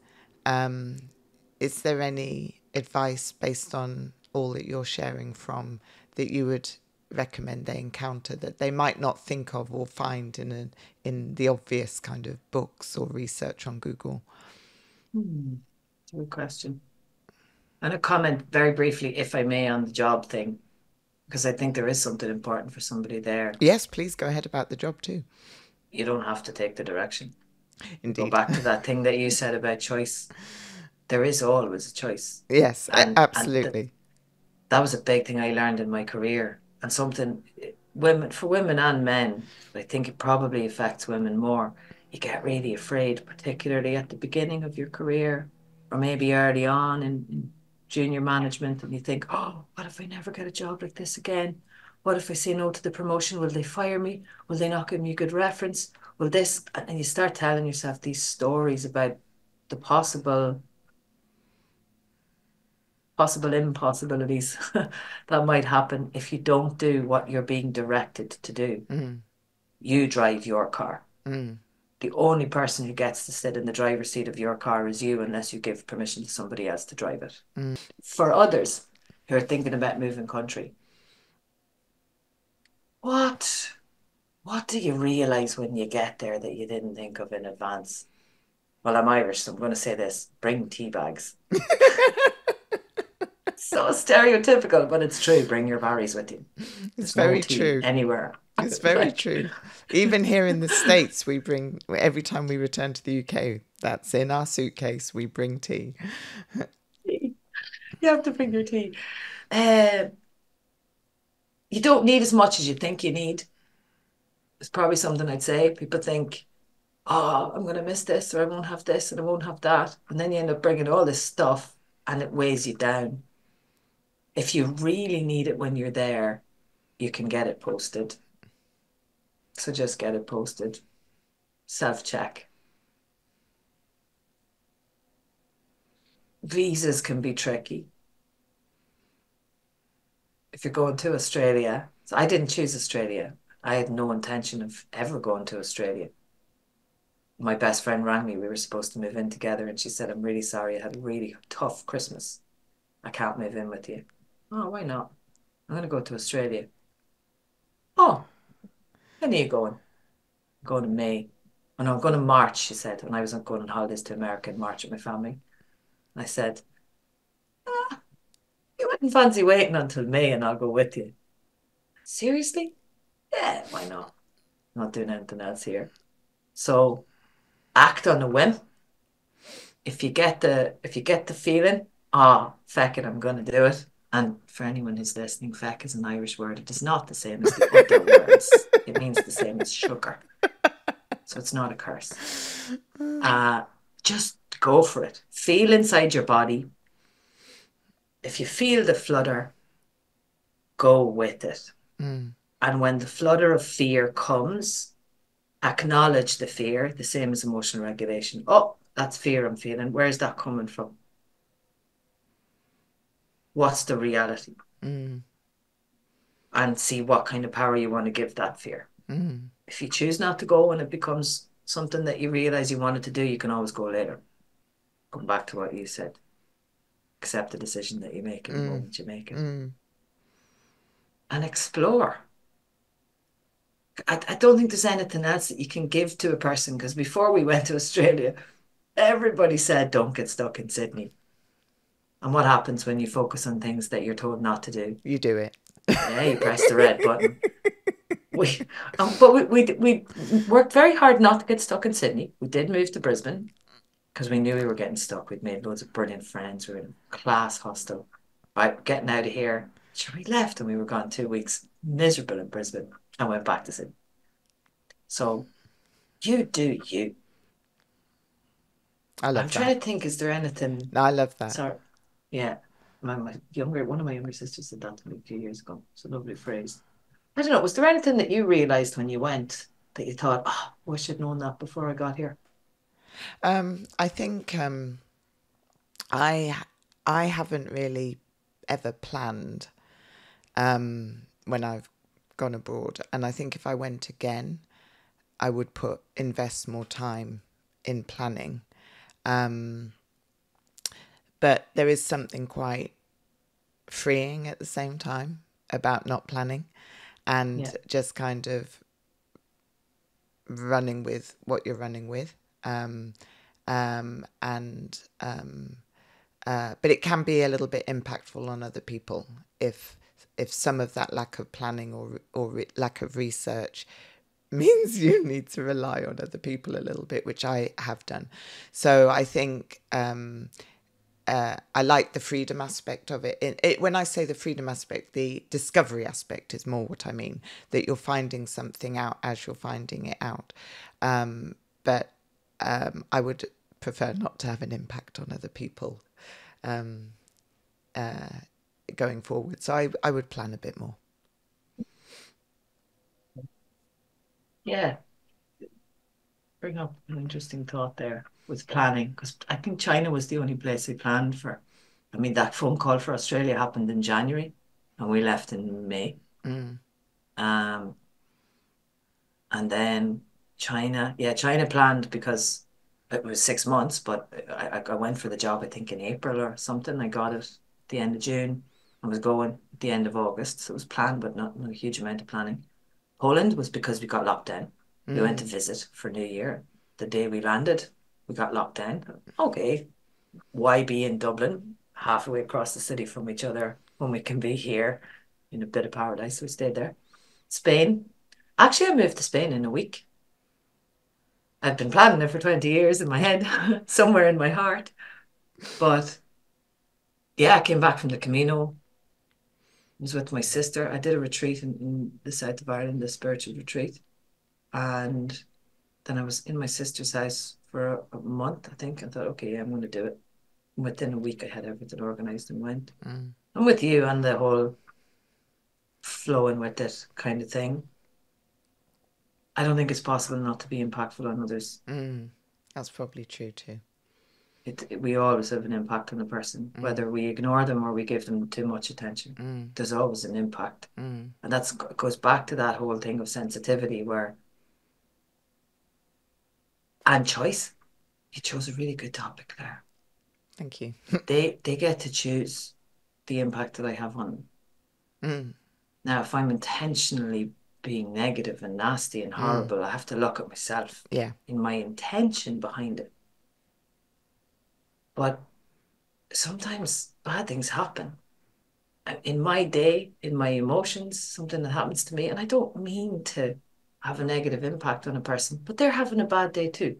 is there any advice based on all that you're sharing from that you would recommend they encounter that they might not think of or find in the obvious kind of books or research on Google? Good question. And a comment very briefly, if I may, on the job thing, because I think there is something important for somebody there. Yes, please go ahead about the job too. You don't have to take the direction. Indeed. Go back to that thing that you said about choice. There is always a choice. Yes, And absolutely. That was a big thing I learned in my career, and something for women and men, but I think it probably affects women more. You get really afraid, particularly at the beginning of your career, or maybe early on in junior management, and you think, oh, what if I never get a job like this again? What if I say no to the promotion? Will they fire me? Will they not give me a good reference? Will this? And you start telling yourself these stories about the possible impossibilities that might happen if you don't do what you're being directed to do. You drive your car. The only person who gets to sit in the driver's seat of your car is you, unless you give permission to somebody else to drive it. For others who are thinking about moving country, what do you realize when you get there that you didn't think of in advance? Well, I'm Irish, so I'm going to say this: bring tea bags. So stereotypical, but it's true. Bring your berries with you. It's There's no very tea true. anywhere. It's very true. Even here in the States, we bring, every time we return to the UK, that's in our suitcase, we bring tea. You have to bring your tea. You don't need as much as you think you need. It's probably something I'd say. People think, oh, I'm going to miss this, or I won't have this, and I won't have that. And then you end up bringing all this stuff, and it weighs you down. If you really need it when you're there, you can get it posted. So just get it posted. Self-check. Visas can be tricky. If you're going to Australia, so I didn't choose Australia. I had no intention of ever going to Australia. My best friend rang me. We were supposed to move in together, and she said, I'm really sorry. I had a really tough Christmas. I can't move in with you. Oh, why not? I'm going to go to Australia. Oh, when are you going? I'm going in May. Oh, no, I'm going in March, she said. And I was going on holidays to America in March with my family. And I said, You wouldn't fancy waiting until May and I'll go with you. Seriously? Yeah, why not? Not doing anything else here. So act on a whim. If you get the feeling, feck it, I'm gonna do it. And for anyone who's listening, feck is an Irish word. It is not the same as the other words. It means the same as sugar. So it's not a curse. Uh just go for it. Feel inside your body. If you feel the flutter, go with it. Mm. And when the flutter of fear comes, acknowledge the fear, the same as emotional regulation. Oh, that's fear I'm feeling. Where's that coming from? What's the reality? Mm. And see what kind of power you want to give that fear. Mm. If you choose not to go and it becomes something that you realize you wanted to do, you can always go later. Come back to what you said. Accept the decision that you make in the Mm. moment you make it. Mm. And explore. I don't think there's anything else that you can give to a person because before we went to Australia, everybody said don't get stuck in Sydney. And what happens when you focus on things that you're told not to do? You do it. Yeah, you press the red button. But we worked very hard not to get stuck in Sydney. We did move to Brisbane because we knew we were getting stuck. We'd made loads of brilliant friends. We were in a class hostel. Right, getting out of here. Sure, we left and we were gone 2 weeks, miserable in Brisbane, and went back to Sydney. So you do you. I I'm love that. trying to think, is there anything? No, I love that. Sorry, yeah. One of my younger sisters said that to me a few years ago. It's a lovely phrase. I don't know. Was there anything that you realized when you went that you thought, oh, I wish I'd known that before I got here? I think I I haven't really ever planned when I've gone abroad, and I think if I went again, I would invest more time in planning. But there is something quite freeing at the same time about not planning and Yeah. just kind of running with what you're running with. And but it can be a little bit impactful on other people if some of that lack of planning or lack of research means you need to rely on other people a little bit, which I have done. So I think I like the freedom aspect of it. When I say the freedom aspect, the discovery aspect is more what I mean, that you're finding something out as you're finding it out. But I would prefer not to have an impact on other people going forward. So I would plan a bit more. Yeah. Bring up an interesting thought there with planning, because I think China was the only place we planned for. I mean, that phone call for Australia happened in January and we left in May. Mm. Um, and then China planned because it was 6 months, but I went for the job, I think in April or something. I got it at the end of June. I was going at the end of August. So it was planned, but not a huge amount of planning. Poland was because we got locked down. We went to Mm. visit for New Year. The day we landed, we got locked down. Okay, why be in Dublin, halfway across the city from each other, when we can be here in a bit of paradise? So we stayed there. Spain. Actually, I moved to Spain in a week. I've been planning it for 20 years in my head, somewhere in my heart. But yeah, I came back from the Camino. I was with my sister. I did a retreat in the south of Ireland, a spiritual retreat. And then I was in my sister's house for a month, I think. I thought, okay, yeah, I'm going to do it. And within a week, I had everything organized and went. Mm. I'm with you on the whole flowing with it kind of thing. I don't think it's possible not to be impactful on others. Mm. That's probably true too. We always have an impact on a person, Mm. whether we ignore them or we give them too much attention. Mm. There's always an impact. Mm. And that goes back to that whole thing of sensitivity and choice. You chose a really good topic there. Thank you. They get to choose the impact that I have on them. Mm. Now, if I'm intentionally being negative and nasty and Mm. horrible, I have to look at myself Yeah. in my intention behind it. But sometimes bad things happen. in my day, in my emotions, something that happens to me, and I don't mean to have a negative impact on a person, but they're having a bad day too.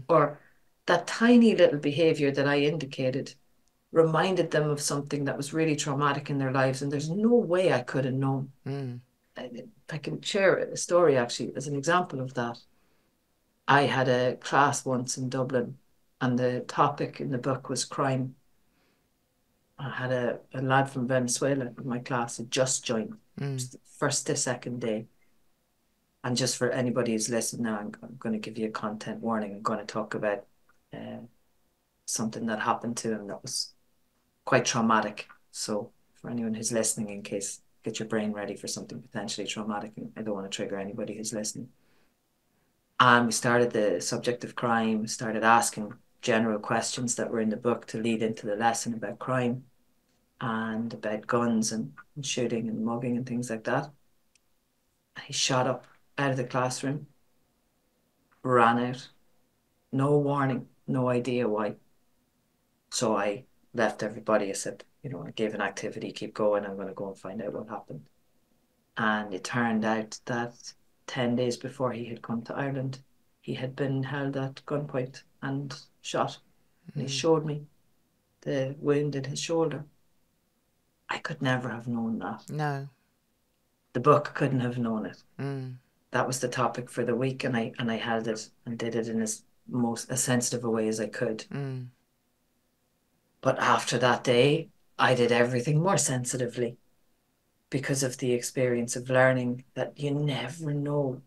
Or that tiny little behavior that I indicated reminded them of something that was really traumatic in their lives, and there's no way I could have known. I can share a story actually as an example of that. I had a class once in Dublin, and the topic in the book was crime. I had a lad from Venezuela in my class who just joined. It was the first to second day. And just for anybody who's listening now, I'm going to give you a content warning. I'm going to talk about something that happened to him that was quite traumatic. So for anyone who's listening, in case, get your brain ready for something potentially traumatic. And I don't want to trigger anybody who's listening. And we started the subject of crime, started asking general questions that were in the book to lead into the lesson about crime and about guns and shooting and mugging and things like that. And he shot up out of the classroom, ran out, no warning, no idea why. So I left everybody. I said, I gave an activity, keep going. I'm going to go and find out what happened. And it turned out that 10 days before he had come to Ireland, he had been held at gunpoint and shot. And he showed me the wound in his shoulder. I could never have known that. No. The book couldn't have known it. That was the topic for the week, and I held it and did it in as sensitive a way as I could. But after that day, I did everything more sensitively because of the experience of learning that you never know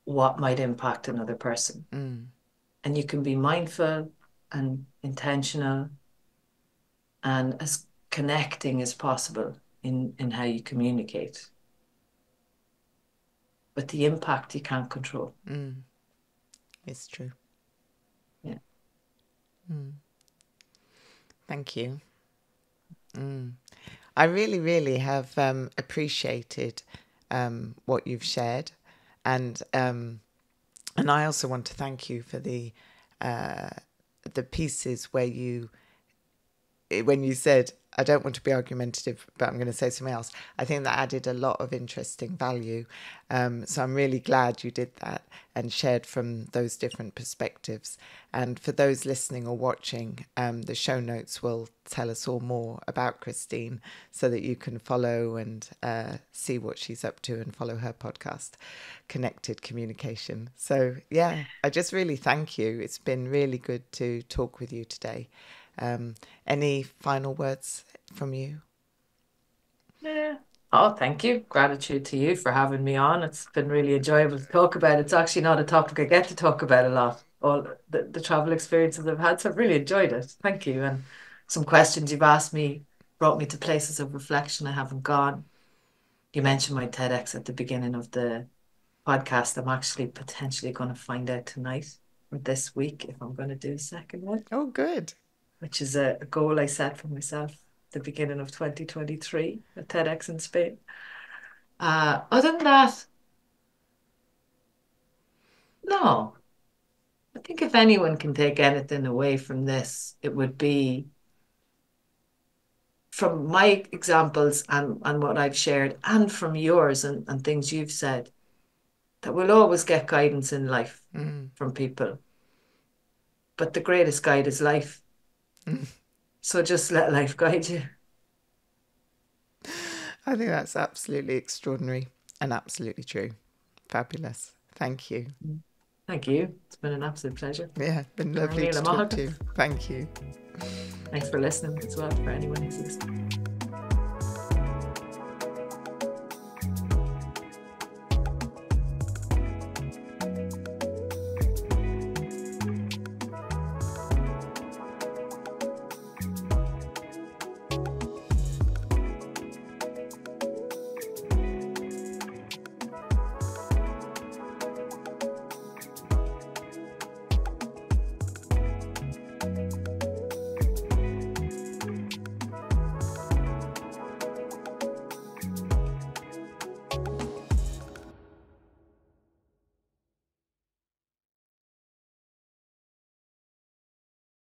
what might impact another person. And you can be mindful and intentional and as connecting as possible in how you communicate. But the impact you can't control. It's true. Yeah. Thank you. I really, really have appreciated what you've shared, and I also want to thank you for the pieces where when you said, I don't want to be argumentative, but I'm going to say something else. I think that added a lot of interesting value. So I'm really glad you did that and shared from those different perspectives. And for those listening or watching, the show notes will tell us all more about Christine so that you can follow and see what she's up to and follow her podcast, Connected Communication. So yeah, I just really thank you. It's been really good to talk with you today. Any final words from you? Yeah. Oh, thank you. Gratitude to you for having me on. It's been really enjoyable to talk about. It's actually not a topic I get to talk about a lot, all the travel experiences I've had. So I've really enjoyed it. Thank you. And some questions you've asked me brought me to places of reflection I haven't gone. You mentioned my TEDx at the beginning of the podcast. I'm actually potentially going to find out tonight or this week if I'm going to do a second one. Oh, good. Which is a goal I set for myself at the beginning of 2023 at TEDx in Spain. Other than that, no. I think if anyone can take anything away from this, it would be from my examples and what I've shared and from yours and things you've said, that we'll always get guidance in life from people. But the greatest guide is life. So just let life guide you. I think that's absolutely extraordinary and absolutely true. Fabulous. Thank you. Thank you. It's been an absolute pleasure. Yeah, been lovely to talk to you. Thank you. Thanks for listening as well, for anyone who's listening.